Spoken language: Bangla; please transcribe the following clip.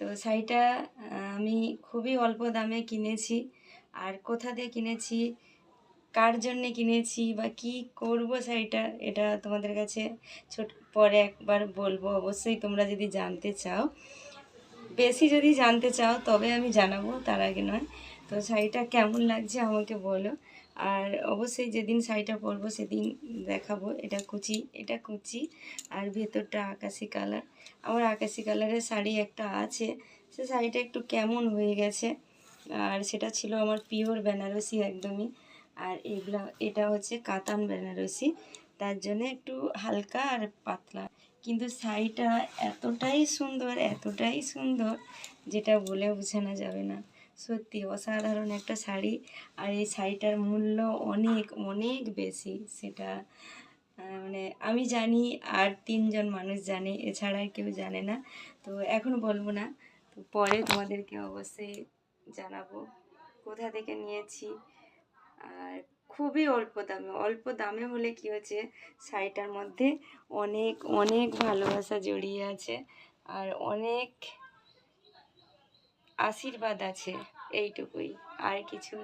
তো শাড়িটা আমি খুবই অল্প দামে কিনেছি। আর কোথা দিয়ে কিনেছি, কার জন্যে কিনেছি বা কী করব শাড়িটা, এটা তোমাদের কাছে পরে একবার বলবো। অবশ্যই তোমরা যদি জানতে চাও, বেশি যদি জানতে চাও তবে আমি জানাবো, তার আগে নয়। তো শাড়িটা কেমন লাগছে আমাকে বলো। আর অবশ্যই যেদিন শাড়িটা পরবো সেদিন দেখাবো। এটা কুচি আর ভেতরটা আকাশি কালার। আমার আকাশি কালারের শাড়ি একটা আছে, সে শাড়িটা একটু কেমন হয়ে গেছে, আর সেটা ছিল আমার পিওর বেনারসি একদমই। আর এটা হচ্ছে কাতান বেনারসি, তার জন্য একটু হালকা আর পাতলা। কিন্তু শাড়িটা এতটাই সুন্দর, যেটা বলে বোঝানো যাবে না। সত্যি অসাধারণ একটা শাড়ি। আর এই শাড়িটার মূল্য অনেক অনেক বেশি, সেটা মানে আমি জানি, আর 3জন মানুষ জানে, এছাড়া আর কেউ জানে না। তো এখন বলবো না, তো পরে তোমাদেরকে অবশ্যই জানাবো কোথা থেকে নিয়েছি। আর খুবই অল্প দামে হলে কি হচ্ছে, শাড়িটার মধ্যে অনেক অনেক ভালোবাসা জড়িয়ে আছে, আর অনেক আশীর্বাদ আছে, এইটুকুই। আর কিছু